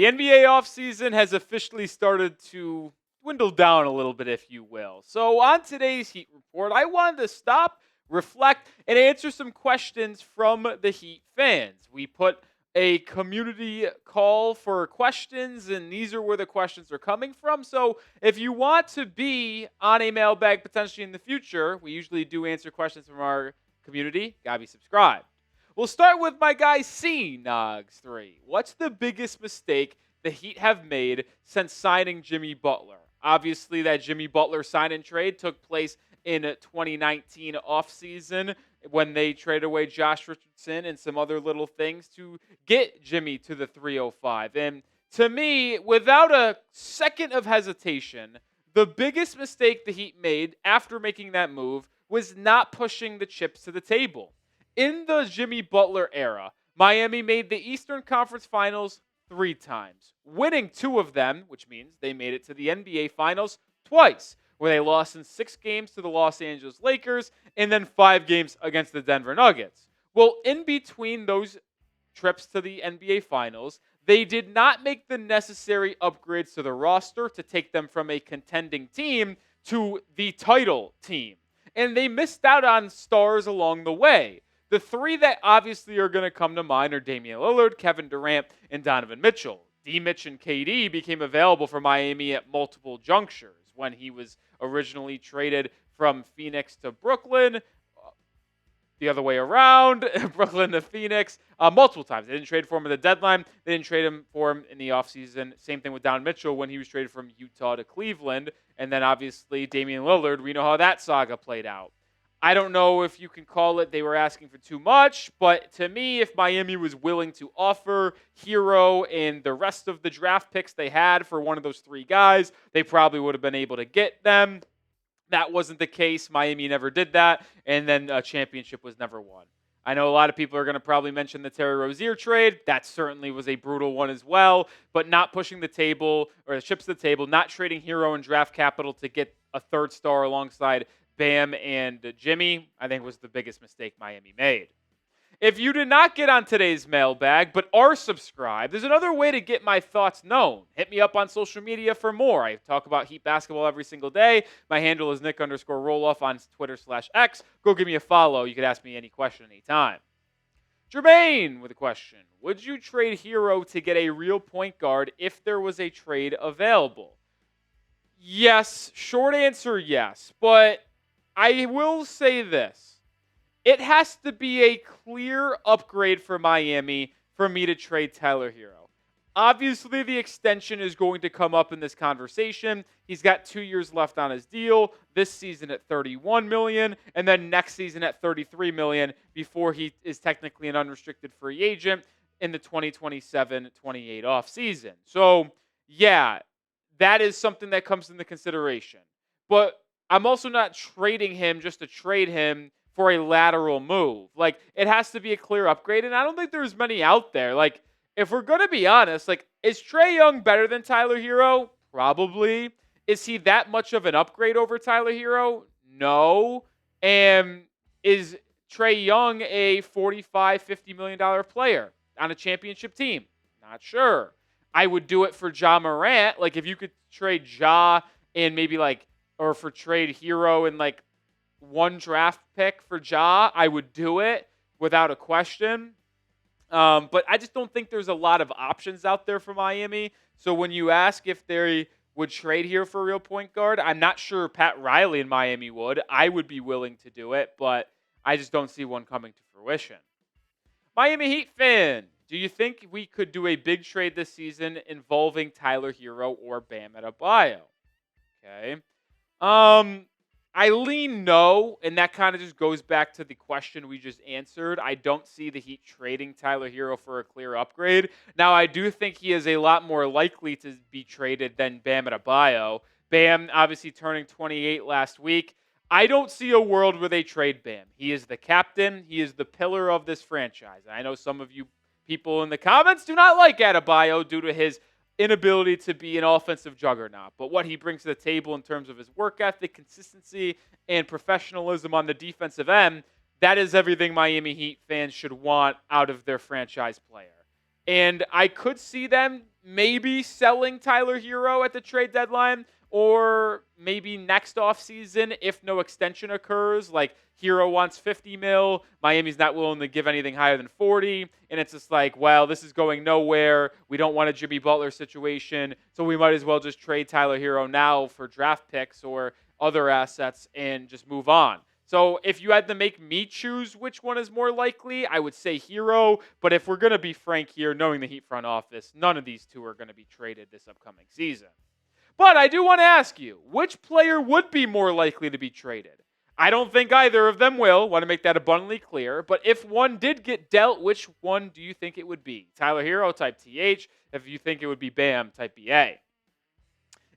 The NBA offseason has officially started to dwindle down a little bit, if you will. So, on today's Heat Report, I wanted to stop, reflect, and answer some questions from the Heat fans. We put a community call for questions, and these are where the questions are coming from. So, if you want to be on a mailbag potentially in the future, we usually do answer questions from our community. Gotta be subscribed. We'll start with my guy C Nogs3. What's the biggest mistake the Heat have made since signing Jimmy Butler? Obviously, that Jimmy Butler sign and trade took place in 2019 offseason when they traded away Josh Richardson and some other little things to get Jimmy to the 305. And to me, without a second of hesitation, the biggest mistake the Heat made after making that move was not pushing the chips to the table. In the Jimmy Butler era, Miami made the Eastern Conference Finals 3 times, winning 2 of them, which means they made it to the NBA Finals twice, where they lost in 6 games to the Los Angeles Lakers and then 5 games against the Denver Nuggets. Well, in between those trips to the NBA Finals, they did not make the necessary upgrades to the roster to take them from a contending team to the title team. And they missed out on stars along the way. The 3 that obviously are going to come to mind are Damian Lillard, Kevin Durant, and Donovan Mitchell. D-Mitch and KD became available for Miami at multiple junctures when he was originally traded from Phoenix to Brooklyn, the other way around, Brooklyn to Phoenix, multiple times. They didn't trade for him at the deadline. They didn't trade him for him in the offseason. Same thing with Donovan Mitchell when he was traded from Utah to Cleveland. And then obviously Damian Lillard, we know how that saga played out. I don't know if you can call it they were asking for too much, but to me, if Miami was willing to offer Herro and the rest of the draft picks they had for one of those 3 guys, they probably would have been able to get them. That wasn't the case. Miami never did that, and then a championship was never won. I know a lot of people are going to probably mention the Terry Rozier trade. That certainly was a brutal one as well, but not pushing the table or the chips to the table, not trading Herro and draft capital to get a 3rd star alongside Bam and Jimmy, I think was the biggest mistake Miami made. If you did not get on today's mailbag but are subscribed, there's another way to get my thoughts known. Hit me up on social media for more. I talk about Heat basketball every single day. My handle is Nic_Rohloff on Twitter/X. Go give me a follow. You can ask me any question anytime. Jermaine with a question. Would you trade Herro to get a real point guard if there was a trade available? Yes. Short answer, yes. But I will say this. It has to be a clear upgrade for Miami for me to trade Tyler Herro. Obviously, the extension is going to come up in this conversation. He's got 2 years left on his deal, this season at $31 million, and then next season at $33 million before he is technically an unrestricted free agent in the 2027-28 offseason. So, yeah, that is something that comes into consideration. But I'm also not trading him just to trade him for a lateral move. Like, it has to be a clear upgrade, and I don't think there's many out there. Like, if we're going to be honest, like, is Trae Young better than Tyler Herro? Probably. Is he that much of an upgrade over Tyler Herro? No. And is Trae Young a $45, $50 million player on a championship team? Not sure. I would do it for Ja Morant. Like, if you could trade Ja and maybe or for trade Herro and 1 draft pick for Ja, I would do it without a question. But I just don't think there's a lot of options out there for Miami. So when you ask if they would trade here for a real point guard, I'm not sure Pat Riley in Miami would. I would be willing to do it, but I just don't see one coming to fruition. Miami Heat fan, do you think we could do a big trade this season involving Tyler Herro or Bam Adebayo? Okay. I lean no, and that kind of just goes back to the question we just answered. I don't see the Heat trading Tyler Herro for a clear upgrade. Now, I do think he is a lot more likely to be traded than Bam Adebayo. Bam obviously turning 28 last week. I don't see a world where they trade Bam. He is the captain. He is the pillar of this franchise. I know some of you people in the comments do not like Adebayo due to his inability to be an offensive juggernaut. But what he brings to the table in terms of his work ethic, consistency, and professionalism on the defensive end, that is everything Miami Heat fans should want out of their franchise player. And I could see them maybe selling Tyler Herro at the trade deadline, or maybe next offseason if no extension occurs. Like Herro wants 50 mil, Miami's not willing to give anything higher than 40, and it's just like, well, this is going nowhere. We don't want a Jimmy Butler situation, so we might as well just trade Tyler Herro now for draft picks or other assets and just move on. So if you had to make me choose which one is more likely, I would say Herro. But if we're going to be frank here, knowing the Heat front office, none of these two are going to be traded this upcoming season. But I do want to ask you, which player would be more likely to be traded? I don't think either of them will. Want to make that abundantly clear. But if one did get dealt, which one do you think it would be? Tyler Herro, type TH. If you think it would be Bam, type BA.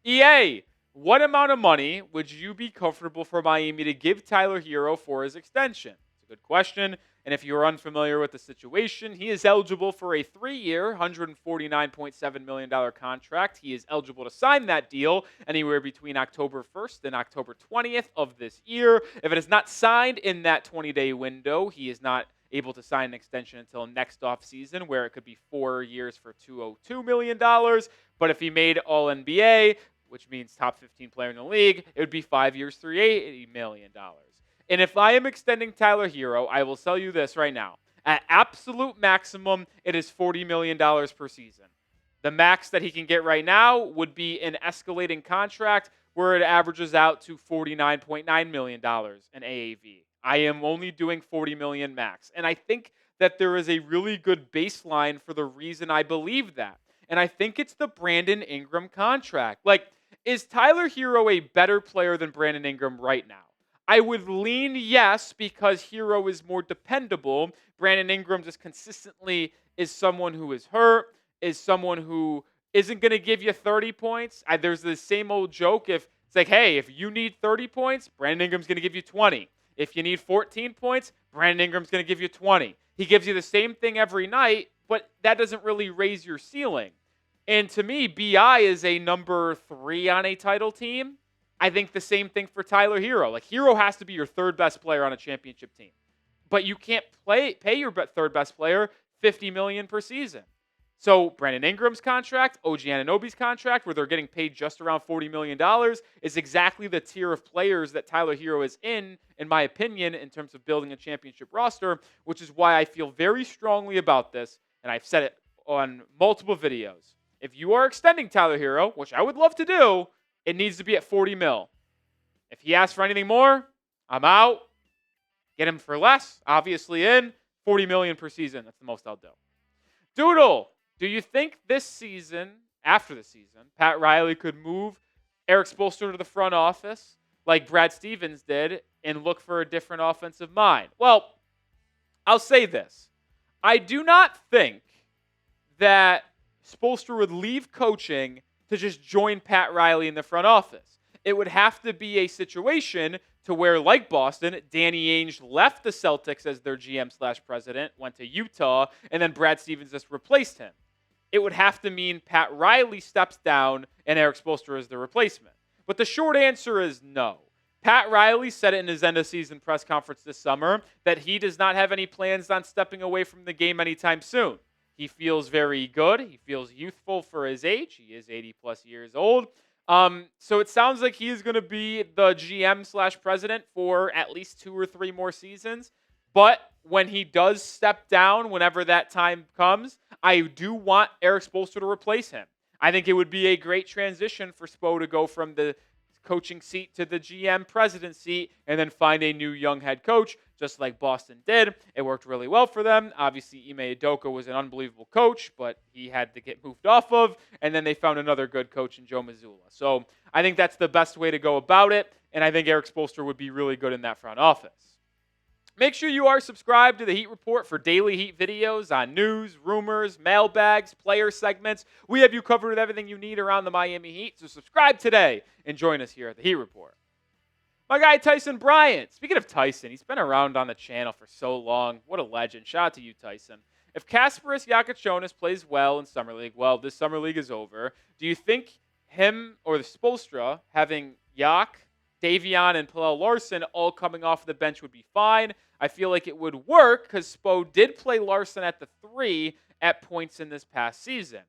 EA. What amount of money would you be comfortable for Miami to give Tyler Herro for his extension? It's a good question. And if you're unfamiliar with the situation, he is eligible for a 3-year, $149.7 million contract. He is eligible to sign that deal anywhere between October 1st and October 20th of this year. If it is not signed in that 20-day window, he is not able to sign an extension until next offseason, where it could be 4 years for $202 million. But if he made All-NBA, which means top 15 player in the league, it would be 5 years, $380 million. And if I am extending Tyler Herro, I will tell you this right now. At absolute maximum, it is $40 million per season. The max that he can get right now would be an escalating contract where it averages out to $49.9 million in AAV. I am only doing $40 million max. And I think that there is a really good baseline for the reason I believe that. And I think it's the Brandon Ingram contract. Like, is Tyler Herro a better player than Brandon Ingram right now? I would lean yes, because Herro is more dependable. Brandon Ingram just consistently is someone who is hurt, is someone who isn't going to give you 30 points. There's the same old joke. If it's like, hey, if you need 30 points, Brandon Ingram's going to give you 20. If you need 14 points, Brandon Ingram's going to give you 20. He gives you the same thing every night, but that doesn't really raise your ceiling. And to me, BI is a number 3 on a title team. I think the same thing for Tyler Herro. Like, Herro has to be your third best player on a championship team. But you can't pay your third best player $50 million per season. So Brandon Ingram's contract, OG Anunoby's contract, where they're getting paid just around $40 million, is exactly the tier of players that Tyler Herro is in my opinion, in terms of building a championship roster, which is why I feel very strongly about this, and I've said it on multiple videos. If you are extending Tyler Herro, which I would love to do, it needs to be at 40 mil. If he asks for anything more, I'm out. Get him for less, obviously in. 40 million per season, that's the most I'll do. Doodle, do you think this season, after the season, Pat Riley could move Erik Spoelstra to the front office like Brad Stevens did and look for a different offensive mind? Well, I'll say this. I do not think that Spoelstra would leave coaching to just join Pat Riley in the front office. It would have to be a situation to where, like Boston, Danny Ainge left the Celtics as their GM/president, went to Utah, and then Brad Stevens just replaced him. It would have to mean Pat Riley steps down and Erik Spoelstra is the replacement. But the short answer is no. Pat Riley said it in his end-of-season press conference this summer that he does not have any plans on stepping away from the game anytime soon. He feels very good. He feels youthful for his age. He is 80-plus years old. So it sounds like he is going to be the GM/president for at least 2 or 3 more seasons. But when he does step down, whenever that time comes, I do want Erik Spoelstra to replace him. I think it would be a great transition for Spo to go from the coaching seat to the GM president seat and then find a new young head coach, just like Boston did. It worked really well for them. Obviously, Ime Udoka was an unbelievable coach, but he had to get moved off of, and then they found another good coach in Joe Mazzulla. So I think that's the best way to go about it, and I think Erik Spoelstra would be really good in that front office. Make sure you are subscribed to the Heat Report for daily Heat videos on news, rumors, mailbags, player segments. We have you covered with everything you need around the Miami Heat, so subscribe today and join us here at the Heat Report. My guy Tyson Bryant. Speaking of Tyson, he's been around on the channel for so long. What a legend. Shout out to you, Tyson. If Kasparas Jakubonis plays well in Summer League, well, this Summer League is over. Do you think him or the Spoelstra having Jak, Davion, and Pallel Larson all coming off the bench would be fine? I feel like it would work because Spo did play Larson at the 3 at points in this past season.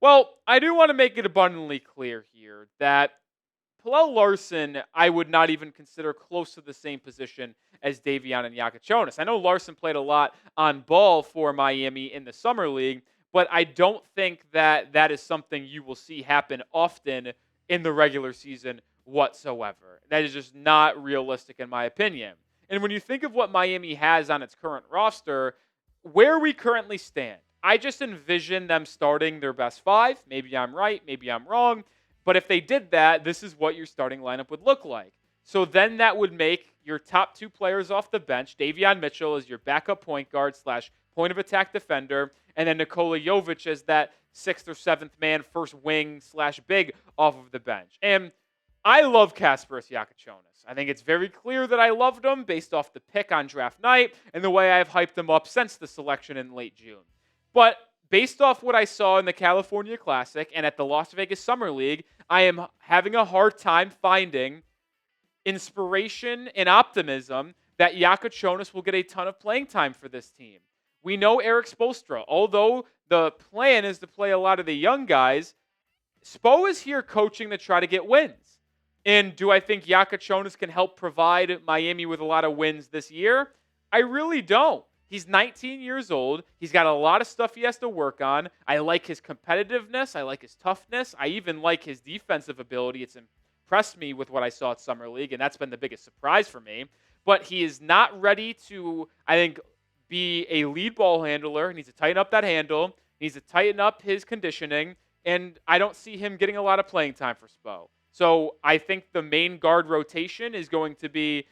Well, I do want to make it abundantly clear here that Pallel Larson, I would not even consider close to the same position as Davion and Yakachonis. I know Larson played a lot on ball for Miami in the summer league, but I don't think that that is something you will see happen often in the regular season whatsoever. That is just not realistic in my opinion. And when you think of what Miami has on its current roster, where we currently stand, I just envision them starting their best five. Maybe I'm right, maybe I'm wrong. But if they did that, this is what your starting lineup would look like. So then that would make your top two players off the bench. Davion Mitchell as your backup point guard / point of attack defender. And then Nikola Jovic as that sixth or seventh man, first wing / big off of the bench. And I love Kasparas Yakachonis. I think it's very clear that I loved him based off the pick on draft night and the way I've hyped him up since the selection in late June. But based off what I saw in the California Classic and at the Las Vegas Summer League, I am having a hard time finding inspiration and optimism that Yakachonis will get a ton of playing time for this team. We know Erik Spoelstra, although the plan is to play a lot of the young guys, Spo is here coaching to try to get wins. And do I think Yakachonis can help provide Miami with a lot of wins this year? I really don't. He's 19 years old. He's got a lot of stuff he has to work on. I like his competitiveness. I like his toughness. I even like his defensive ability. It's impressed me with what I saw at Summer League, and that's been the biggest surprise for me. But he is not ready to, I think, be a lead ball handler. He needs to tighten up that handle. He needs to tighten up his conditioning, and I don't see him getting a lot of playing time for Spo. So I think the main guard rotation is going to be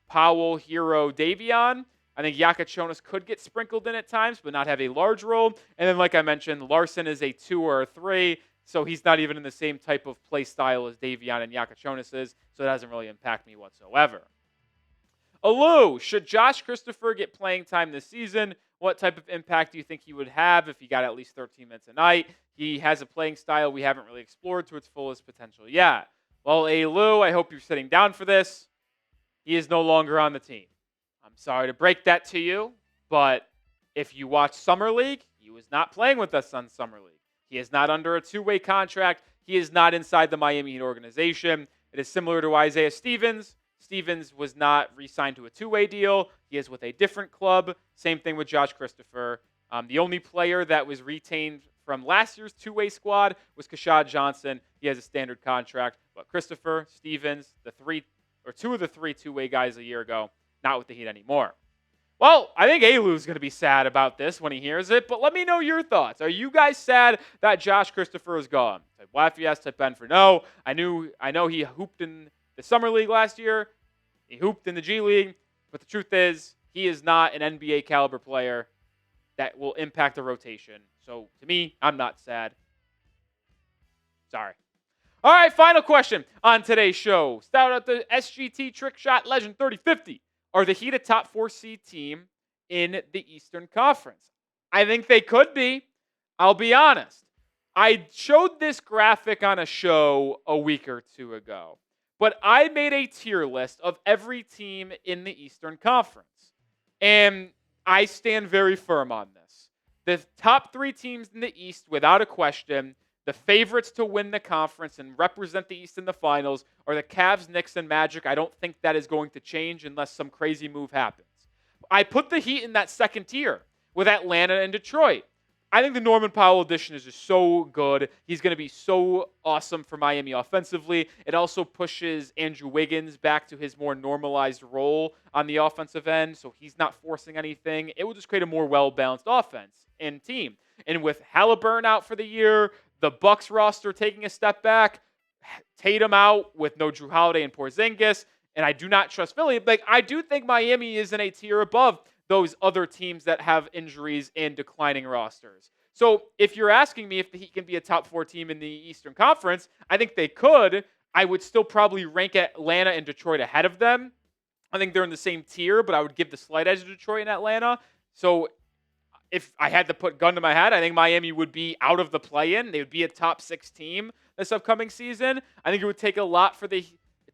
Powell, Herro, Davion. I think Yakachonis could get sprinkled in at times, but not have a large role. And then, like I mentioned, Larson is a 2 or a 3, so he's not even in the same type of play style as Davion and Yakachonis is, so it doesn't really impact me whatsoever. Alou, should Josh Christopher get playing time this season? What type of impact do you think he would have if he got at least 13 minutes a night? He has a playing style we haven't really explored to its fullest potential yet. Well, Alou, I hope you're sitting down for this. He is no longer on the team. I'm sorry to break that to you, but if you watch Summer League, he was not playing with us on Summer League. He is not under a two-way contract. He is not inside the Miami Heat organization. It is similar to Isaiah Stevens. Stevens was not re-signed to a two-way deal. He is with a different club. Same thing with Josh Christopher. The only player that was retained from last year's two-way squad was Kashad Johnson. He has a standard contract. But Christopher, Stevens, two of the three two-way guys a year ago, not with the Heat anymore. Well, I think Alu's going to be sad about this when he hears it, but let me know your thoughts. Are you guys sad that Josh Christopher is gone? Type Y if yes, type Ben for no. I know he hooped in the Summer League last year. He hooped in the G League, but the truth is he is not an NBA caliber player that will impact the rotation. So to me, I'm not sad. Sorry. All right, final question on today's show. Start out the SGT Trick Shot Legend 3050. Are the Heat a top 4 seed team in the Eastern Conference? I think they could be. I'll be honest. I showed this graphic on a show a week or two ago, but I made a tier list of every team in the Eastern Conference, and I stand very firm on this. The top 3 teams in the East, without a question, the favorites to win the conference and represent the East in the finals are the Cavs, Knicks, and Magic. I don't think that is going to change unless some crazy move happens. I put the Heat in that second tier with Atlanta and Detroit. I think the Norman Powell addition is just so good. He's going to be so awesome for Miami offensively. It also pushes Andrew Wiggins back to his more normalized role on the offensive end, so he's not forcing anything. It will just create a more well-balanced offense and team. And with Halliburton out for the year, the Bucks roster taking a step back, Tatum out with no Drew Holiday and Porzingis, and I do not trust Philly. Like, I do think Miami is in a tier above those other teams that have injuries and declining rosters. So if you're asking me if the Heat can be a top 4 team in the Eastern Conference, I think they could. I would still probably rank Atlanta and Detroit ahead of them. I think they're in the same tier, but I would give the slight edge to Detroit and Atlanta. So if I had to put gun to my head, I think Miami would be out of the play-in. They would be a top 6 team this upcoming season. I think it would take a lot for the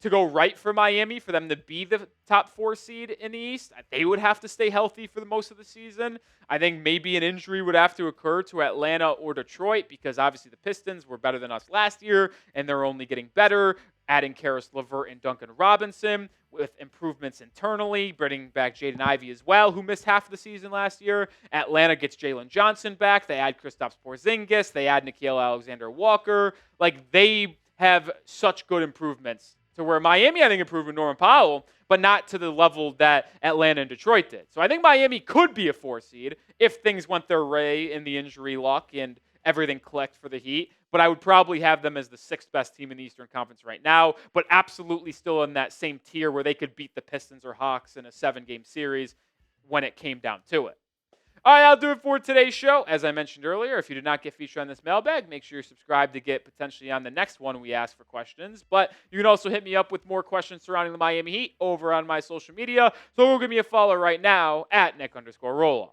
to go right for Miami, for them to be the top 4 seed in the East, they would have to stay healthy for the most of the season. I think maybe an injury would have to occur to Atlanta or Detroit, because obviously the Pistons were better than us last year, and they're only getting better, adding Karis LeVert and Duncan Robinson with improvements internally, bringing back Jaden Ivey as well, who missed half of the season last year. Atlanta gets Jalen Johnson back. They add Kristaps Porzingis. They add Nickeil Alexander-Walker. Like, they have such good improvements to where Miami, I think, improved with Norman Powell, but not to the level that Atlanta and Detroit did. So I think Miami could be a 4 seed if things went their way in the injury luck and everything clicked for the Heat. But I would probably have them as the 6th best team in the Eastern Conference right now, but absolutely still in that same tier where they could beat the Pistons or Hawks in a 7-game series when it came down to it. All right, I'll do it for today's show. As I mentioned earlier, if you did not get featured on this mailbag, make sure you're subscribed to get potentially on the next one we ask for questions. But you can also hit me up with more questions surrounding the Miami Heat over on my social media. So go give me a follow right now at Nic_Rohloff.